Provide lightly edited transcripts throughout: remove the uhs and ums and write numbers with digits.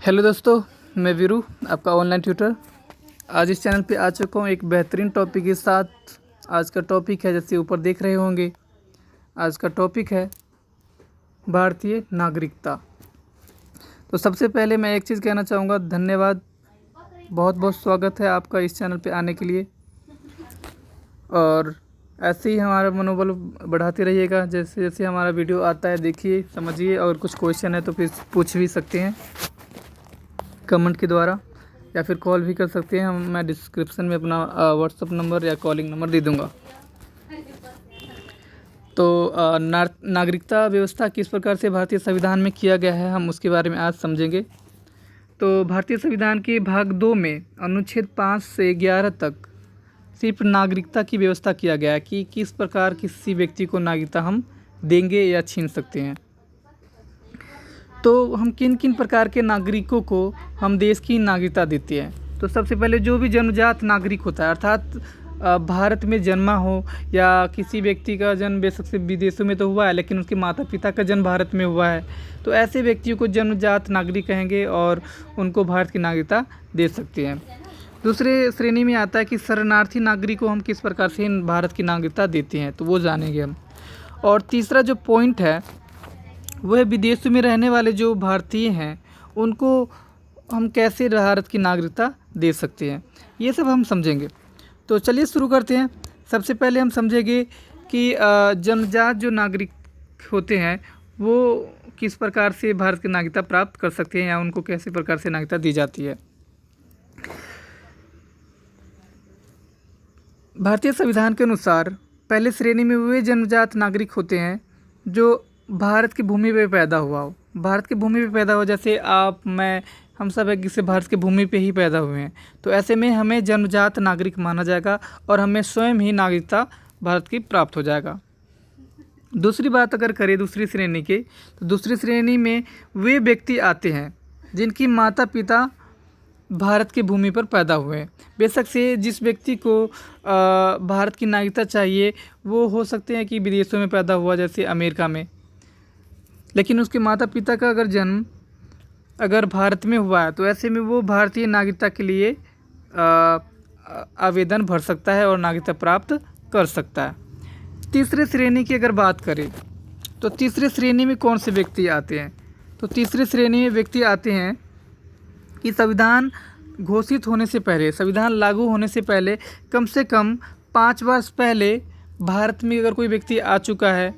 Hello दोस्तों, मैं वीरू, आपका ऑनलाइन ट्यूटर। आज इस चैनल पे आ चुका हूँ एक बेहतरीन टॉपिक के साथ। आज का टॉपिक है, जैसे ऊपर देख रहे होंगे, आज का टॉपिक है भारतीय नागरिकता। तो सबसे पहले मैं एक चीज़ कहना चाहूँगा, धन्यवाद, बहुत बहुत स्वागत है आपका इस चैनल पे आने के लिए। और ऐसे ही हमारा मनोबल बढ़ाते रहिएगा। जैसे जैसे हमारा वीडियो आता है देखिए, समझिए, और कुछ क्वेश्चन है तो फिर पूछ भी सकते हैं कमेंट के द्वारा, या फिर कॉल भी कर सकते हैं। मैं डिस्क्रिप्शन में अपना व्हाट्सअप नंबर या कॉलिंग नंबर दे दूंगा। तो नागरिकता व्यवस्था किस प्रकार से भारतीय संविधान में किया गया है, हम उसके बारे में आज समझेंगे। तो भारतीय संविधान के भाग 2 में अनुच्छेद 5 से 11 तक सिर्फ नागरिकता की व्यवस्था किया गया है कि किस प्रकार किसी व्यक्ति को नागरिकता हम देंगे या छीन सकते हैं। तो हम किन किन प्रकार के नागरिकों को हम देश की नागरिकता देते हैं। तो सबसे पहले जो भी जन्मजात नागरिक होता है, अर्थात भारत में जन्मा हो या किसी व्यक्ति का जन्म बेशक से विदेशों में तो हुआ है, लेकिन उसके माता पिता का जन्म भारत में हुआ है, तो ऐसे व्यक्तियों को जन्मजात नागरिक कहेंगे और उनको भारत की नागरिकता दे सकते हैं। दूसरे श्रेणी में आता है कि शरणार्थी नागरिक को हम किस प्रकार से भारत की नागरिकता देते हैं, तो वो जानेंगे हम। और तीसरा जो पॉइंट है वह विदेशों में रहने वाले जो भारतीय हैं उनको हम कैसे भारत की नागरिकता दे सकते हैं, ये सब हम समझेंगे। तो चलिए शुरू करते हैं। सबसे पहले हम समझेंगे कि जन्मजात जो नागरिक होते हैं वो किस प्रकार से भारत की नागरिकता प्राप्त कर सकते हैं या उनको कैसे प्रकार से नागरिकता दी जाती है। भारतीय संविधान के अनुसार पहले श्रेणी में वे जन्मजात नागरिक होते हैं जो भारत की भूमि पे पैदा हुआ हो। भारत की भूमि पे पैदा हो, जैसे आप, मैं, हम सब एक से भारत की भूमि पे ही पैदा हुए हैं, तो ऐसे में हमें जन्मजात नागरिक माना जाएगा और हमें स्वयं ही नागरिकता भारत की प्राप्त हो जाएगा। दूसरी बात अगर करें दूसरी श्रेणी की, तो दूसरी श्रेणी में वे व्यक्ति आते हैं जिनकी माता पिता भारत की भूमि पर पैदा हुए हैं। बेशक से जिस व्यक्ति को भारत की नागरिकता चाहिए वो हो सकते हैं कि विदेशों में पैदा हुआ, जैसे अमेरिका में, लेकिन उसके माता पिता का अगर जन्म अगर भारत में हुआ है तो ऐसे में वो भारतीय नागरिकता के लिए आवेदन भर सकता है और नागरिकता प्राप्त कर सकता है। तीसरे श्रेणी की अगर बात करें तो तीसरे श्रेणी में कौन से व्यक्ति आते हैं, तो तीसरे श्रेणी में व्यक्ति आते हैं कि संविधान घोषित होने से पहले, संविधान लागू होने से पहले कम से कम 5 वर्ष पहले भारत में अगर कोई व्यक्ति आ चुका है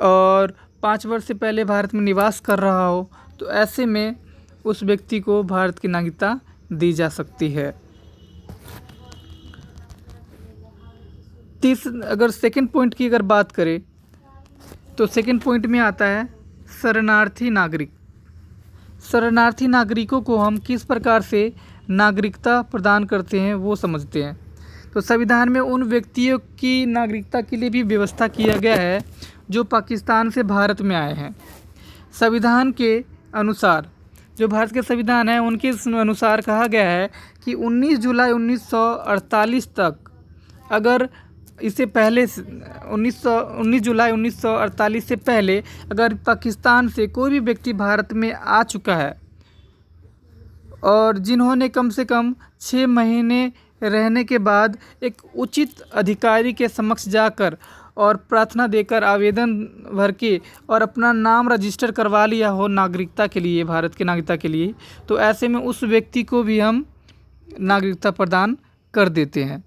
और 5 वर्ष से पहले भारत में निवास कर रहा हो, तो ऐसे में उस व्यक्ति को भारत की नागरिकता दी जा सकती है। अगर सेकंड पॉइंट की अगर बात करें तो सेकंड पॉइंट में आता है शरणार्थी नागरिक। शरणार्थी नागरिकों को हम किस प्रकार से नागरिकता प्रदान करते हैं वो समझते हैं। तो संविधान में उन व्यक्तियों की नागरिकता के लिए भी व्यवस्था किया गया है जो पाकिस्तान से भारत में आए हैं। संविधान के अनुसार, जो भारत के संविधान है उनके अनुसार कहा गया है कि 19 जुलाई 1948 तक, अगर इससे पहले 19 जुलाई 1948 से पहले अगर पाकिस्तान से कोई भी व्यक्ति भारत में आ चुका है और जिन्होंने कम से कम 6 महीने रहने के बाद एक उचित अधिकारी के समक्ष जाकर और प्रार्थना देकर आवेदन भर के और अपना नाम रजिस्टर करवा लिया हो नागरिकता के लिए, भारत की नागरिकता के लिए, तो ऐसे में उस व्यक्ति को भी हम नागरिकता प्रदान कर देते हैं।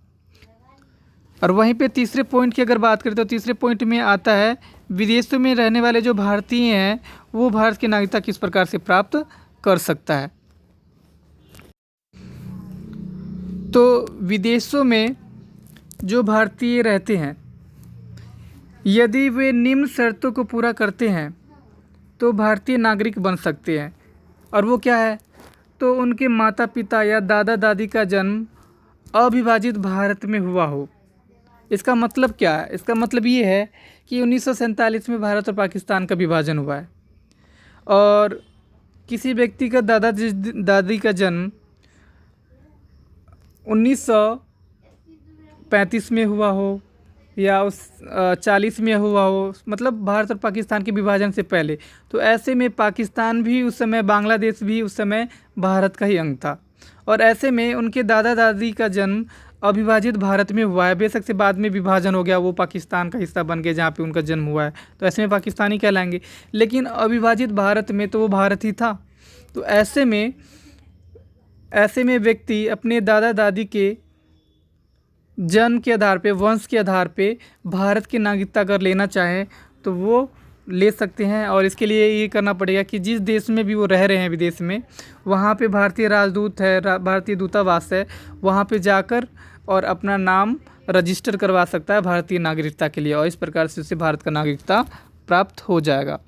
और वहीं पे तीसरे पॉइंट की अगर बात करें तो तीसरे पॉइंट में आता है विदेशों में रहने वाले जो भारतीय हैं वो भारत की नागरिकता किस प्रकार से प्राप्त कर सकता है। तो विदेशों में जो भारतीय रहते हैं, यदि वे निम्न शर्तों को पूरा करते हैं तो भारतीय नागरिक बन सकते हैं। और वो क्या है, तो उनके माता पिता या दादा दादी का जन्म अविभाजित भारत में हुआ हो। इसका मतलब क्या है, इसका मतलब ये है कि 1947 में भारत और पाकिस्तान का विभाजन हुआ है और किसी व्यक्ति का दादा दादी का जन्म 1935 में हुआ हो या उस 40 में हुआ हो, मतलब भारत और पाकिस्तान के विभाजन से पहले। तो ऐसे में पाकिस्तान भी उस समय, बांग्लादेश भी उस समय भारत का ही अंग था। और ऐसे में उनके दादा दादी का जन्म अविभाजित भारत में हुआ है। बेशक से बाद में विभाजन हो गया, वो पाकिस्तान का हिस्सा बन गए जहाँ पे उनका जन्म हुआ है, तो ऐसे में पाकिस्तानी कहलाएंगे। लेकिन अविभाजित भारत में तो वो भारत ही था। तो ऐसे में व्यक्ति अपने दादा दादी के जन्म के आधार पे, वंश के आधार पे भारत की नागरिकता अगर लेना चाहें तो वो ले सकते हैं। और इसके लिए ये करना पड़ेगा कि जिस देश में भी वो रह रहे हैं विदेश में, वहाँ पे भारतीय राजदूत है, भारतीय दूतावास है, वहाँ पे जाकर और अपना नाम रजिस्टर करवा सकता है भारतीय नागरिकता के लिए, और इस प्रकार से उसे भारत का नागरिकता प्राप्त हो जाएगा।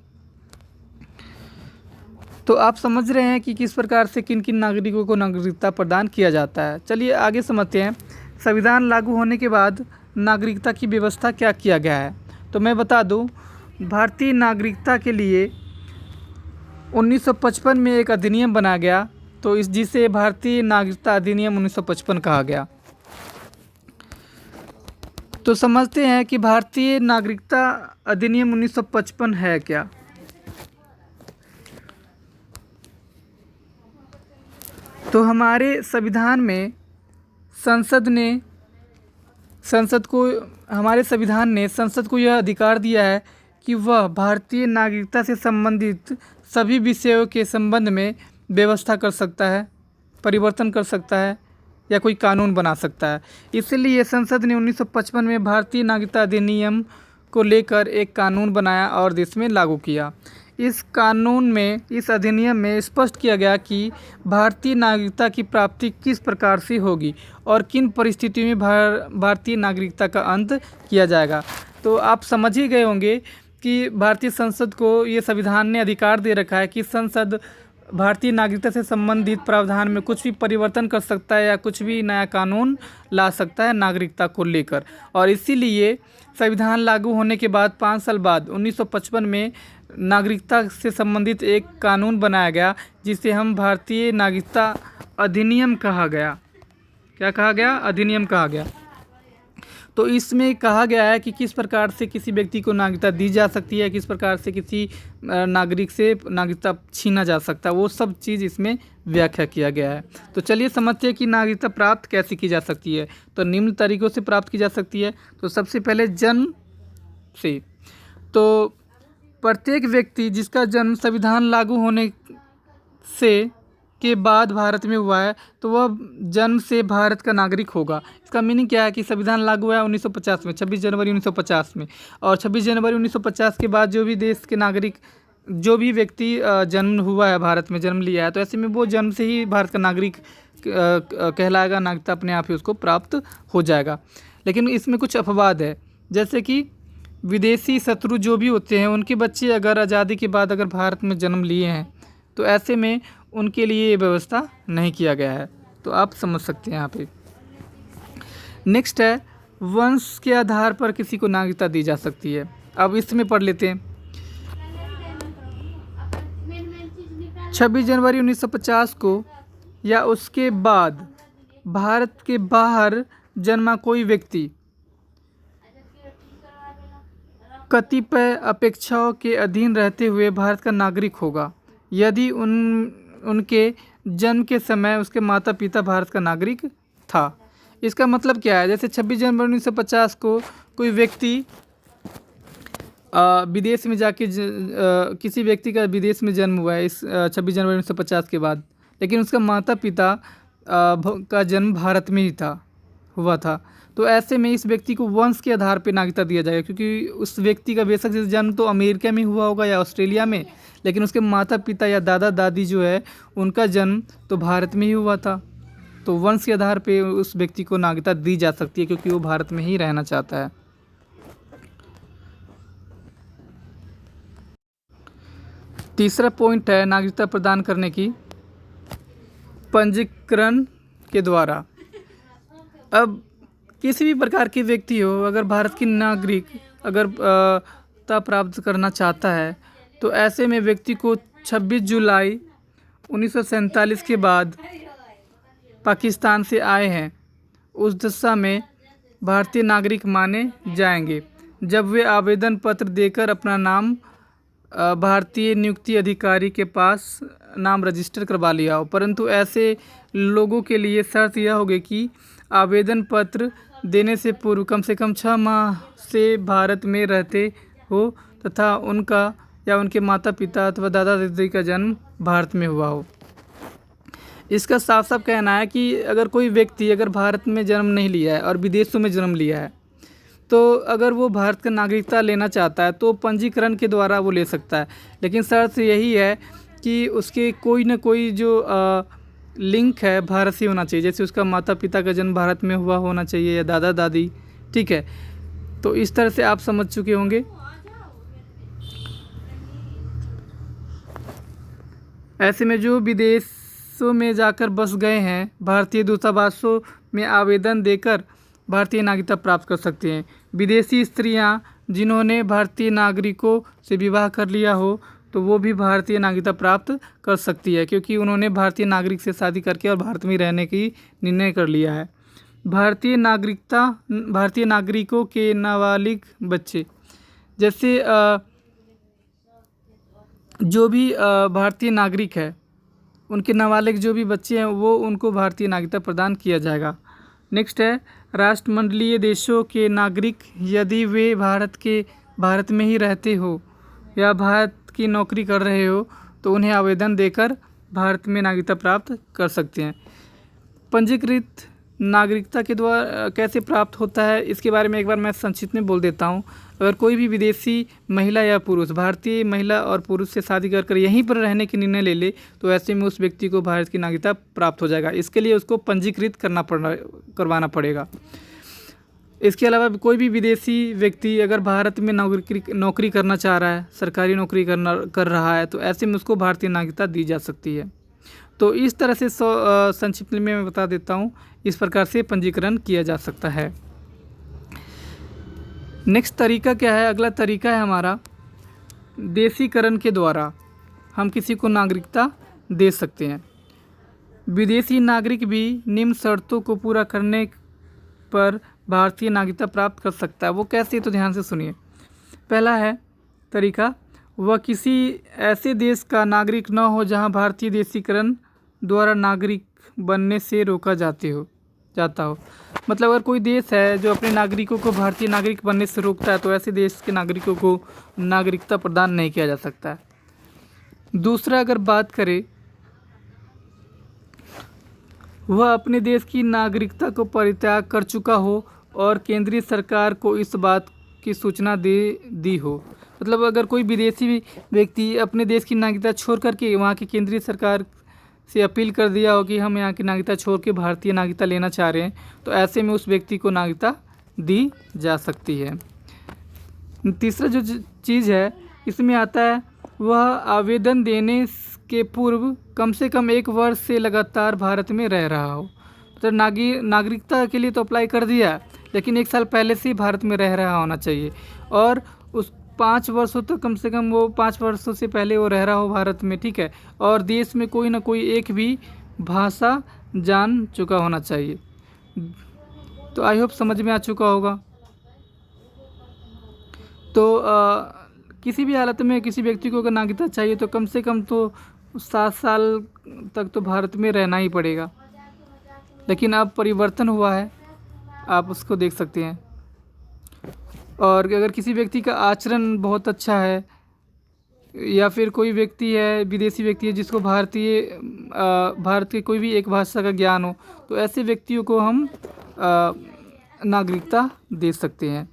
तो आप समझ रहे हैं कि किस प्रकार से किन किन नागरिकों को नागरिकता प्रदान किया जाता है। चलिए आगे समझते हैं। संविधान लागू होने के बाद नागरिकता की व्यवस्था क्या किया गया है। तो मैं बता दूं, भारतीय नागरिकता के लिए 1955 में एक अधिनियम बना गया, तो जिसे भारतीय नागरिकता अधिनियम 1955 कहा गया। तो समझते हैं कि भारतीय नागरिकता अधिनियम 1955 है क्या। तो हमारे संविधान में हमारे संविधान ने संसद को यह अधिकार दिया है कि वह भारतीय नागरिकता से संबंधित सभी विषयों के संबंध में व्यवस्था कर सकता है, परिवर्तन कर सकता है या कोई कानून बना सकता है। इसलिए संसद ने 1955 में भारतीय नागरिकता अधिनियम को लेकर एक कानून बनाया और देश में लागू किया। इस अधिनियम में स्पष्ट किया गया कि भारतीय नागरिकता की प्राप्ति किस प्रकार से होगी और किन परिस्थितियों में भारतीय नागरिकता का अंत किया जाएगा। तो आप समझ ही गए होंगे कि भारतीय संसद को ये संविधान ने अधिकार दे रखा है कि संसद भारतीय नागरिकता से संबंधित प्रावधान में कुछ भी परिवर्तन कर सकता है या कुछ भी नया कानून ला सकता है नागरिकता को लेकर। और इसीलिए संविधान लागू होने के बाद 5 साल बाद 1955 में नागरिकता से संबंधित एक कानून बनाया गया, जिसे हम भारतीय नागरिकता अधिनियम कहा गया। क्या कहा गया? अधिनियम कहा गया। तो इसमें कहा गया है कि किस प्रकार से किसी व्यक्ति को नागरिकता दी जा सकती है, किस प्रकार से किसी नागरिक से नागरिकता छीना जा सकता है, वो सब चीज़ इसमें व्याख्या किया गया है। तो चलिए समझते हैं कि नागरिकता प्राप्त कैसे की जा सकती है। तो निम्न तरीक़ों से प्राप्त की जा सकती है। तो सबसे पहले जन्म से। तो प्रत्येक व्यक्ति जिसका जन्म संविधान लागू होने से के बाद भारत में हुआ है, तो वह जन्म से भारत का नागरिक होगा। इसका मीनिंग क्या है कि संविधान लागू हुआ 1950 में, 26 जनवरी 1950 में, और 26 जनवरी 1950 के बाद जो भी देश के नागरिक, जो भी व्यक्ति जन्म हुआ है, भारत में जन्म लिया है, तो ऐसे में वो जन्म से ही भारत का नागरिक कहलाएगा। नागरिकता अपने आप ही उसको प्राप्त हो जाएगा। लेकिन इसमें कुछ अपवाद है, जैसे कि विदेशी शत्रु जो भी होते हैं, उनके बच्चे अगर आज़ादी के बाद अगर भारत में जन्म लिए हैं, तो ऐसे में उनके लिए ये व्यवस्था नहीं किया गया है। तो आप समझ सकते हैं यहाँ पे। नेक्स्ट है, वंश के आधार पर किसी को नागरिकता दी जा सकती है। अब इसमें पढ़ लेते हैं। 26 जनवरी 1950 को या उसके बाद भारत के बाहर जन्मा कोई व्यक्ति कतिपय अपेक्षाओं के अधीन रहते हुए भारत का नागरिक होगा, यदि उनके जन्म के समय उसके माता पिता भारत का नागरिक था। इसका मतलब क्या है? जैसे 26 जनवरी 1950 को कोई व्यक्ति विदेश में जाके किसी व्यक्ति का विदेश में जन्म हुआ है इस 26 जनवरी 1950 के बाद, लेकिन उसका माता पिता का जन्म भारत में ही हुआ था। तो ऐसे में इस व्यक्ति को वंश के आधार पर नागरिकता दिया जाएगा, क्योंकि उस व्यक्ति का बेशक से जन्म तो अमेरिका में हुआ होगा या ऑस्ट्रेलिया में, लेकिन उसके माता पिता या दादा दादी जो है, उनका जन्म तो भारत में ही हुआ था। तो वंश के आधार पे उस व्यक्ति को नागरिकता दी जा सकती है, क्योंकि वो भारत में ही रहना चाहता है। तीसरा पॉइंट है नागरिकता प्रदान करने की, पंजीकरण के द्वारा। अब किसी भी प्रकार के व्यक्ति हो, अगर भारत की नागरिक अगर प्राप्त करना चाहता है, तो ऐसे में व्यक्ति को 26 जुलाई 1947 के बाद पाकिस्तान से आए हैं, उस दशा में भारतीय नागरिक माने जाएंगे जब वे आवेदन पत्र देकर अपना नाम भारतीय नियुक्ति अधिकारी के पास नाम रजिस्टर करवा लिया हो। परंतु ऐसे लोगों के लिए शर्त यह होगी कि आवेदन पत्र देने से पूर्व कम से कम 6 माह से भारत में रहते हो तथा उनका या उनके माता पिता अथवा दादा दादी का जन्म भारत में हुआ हो। इसका साफ साफ कहना है कि अगर कोई व्यक्ति अगर भारत में जन्म नहीं लिया है और विदेशों में जन्म लिया है, तो अगर वो भारत का नागरिकता लेना चाहता है तो पंजीकरण के द्वारा वो ले सकता है। लेकिन शर्त यही है कि उसके कोई ना कोई जो लिंक है भारत से होना चाहिए, जैसे उसका माता पिता का जन्म भारत में हुआ होना चाहिए या दादा दादी। ठीक है, तो इस तरह से आप समझ चुके होंगे। ऐसे में जो विदेशों में जाकर बस गए हैं, भारतीय दूतावासों में आवेदन देकर भारतीय नागरिकता प्राप्त कर सकते हैं। विदेशी स्त्रियां जिन्होंने भारतीय नागरिकों से विवाह कर लिया हो तो वो भी भारतीय नागरिकता प्राप्त कर सकती है, क्योंकि उन्होंने भारतीय नागरिक से शादी करके और भारत में रहने की निर्णय कर लिया है। भारतीय नागरिकों के नाबालिग बच्चे, जैसे जो भी भारतीय नागरिक है उनके नाबालिग जो भी बच्चे हैं वो उनको भारतीय नागरिकता प्रदान किया जाएगा। नेक्स्ट है राष्ट्रमंडलीय देशों के नागरिक, यदि वे भारत में ही रहते हो या भारत की नौकरी कर रहे हो तो उन्हें आवेदन देकर भारत में नागरिकता प्राप्त कर सकते हैं। पंजीकृत नागरिकता के द्वारा कैसे प्राप्त होता है इसके बारे में एक बार मैं संक्षिप्त में बोल देता हूँ। अगर कोई भी विदेशी महिला या पुरुष भारतीय महिला और पुरुष से शादी कर यहीं पर रहने की निर्णय ले ले तो ऐसे में उस व्यक्ति को भारत की नागरिकता प्राप्त हो जाएगा। इसके लिए उसको पंजीकृत करवाना पड़ेगा। इसके अलावा कोई भी विदेशी व्यक्ति अगर भारत में नौकरी करना चाह रहा है, सरकारी नौकरी कर रहा है, तो ऐसे में उसको भारतीय नागरिकता दी जा सकती है। तो इस तरह से संक्षिप्त में मैं बता देता हूँ, इस प्रकार से पंजीकरण किया जा सकता है। नेक्स्ट तरीका क्या है? अगला तरीका है हमारा देशीकरण के द्वारा हम किसी को नागरिकता दे सकते हैं। विदेशी नागरिक भी निम्न शर्तों को पूरा करने पर भारतीय नागरिकता प्राप्त कर सकता है। वो कैसे? तो ध्यान से सुनिए। पहला है तरीका, वह किसी ऐसे देश का नागरिक न हो जहां भारतीय देशीकरण द्वारा नागरिक बनने से रोका जाता हो। मतलब अगर कोई देश है जो अपने नागरिकों को भारतीय नागरिक बनने से रोकता है तो ऐसे देश के नागरिकों को नागरिकता प्रदान नहीं किया जा सकता है। दूसरा, अगर बात करें, वह अपने देश की नागरिकता को परित्याग कर चुका हो और केंद्रीय सरकार को इस बात की सूचना दी हो। मतलब अगर कोई विदेशी व्यक्ति अपने देश की नागरिकता छोड़ करके वहाँ की केंद्रीय सरकार से अपील कर दिया हो कि हम यहाँ की नागरिकता छोड़ के भारतीय नागरिकता लेना चाह रहे हैं, तो ऐसे में उस व्यक्ति को नागरिकता दी जा सकती है। तीसरा जो चीज़ है इसमें आता है, वह आवेदन देने के पूर्व कम से कम 1 वर्ष से लगातार भारत में रह रहा हो। तो नागरिकता के लिए तो अप्लाई कर दिया, लेकिन 1 साल पहले से ही भारत में रह रहा होना चाहिए और उस 5 वर्षों तक कम से कम वो 5 वर्षों से पहले वो रह रहा हो भारत में। ठीक है, और देश में कोई ना कोई एक भी भाषा जान चुका होना चाहिए। तो आई होप समझ में आ चुका होगा। तो किसी भी हालत में किसी व्यक्ति को अगर नागरिकता चाहिए तो कम से कम तो 7 साल तक तो भारत में रहना ही पड़ेगा। लेकिन अब परिवर्तन हुआ है, आप उसको देख सकते हैं। और अगर किसी व्यक्ति का आचरण बहुत अच्छा है या फिर कोई व्यक्ति है, विदेशी व्यक्ति है जिसको भारत के कोई भी एक भाषा का ज्ञान हो, तो ऐसे व्यक्तियों को हम नागरिकता दे सकते हैं।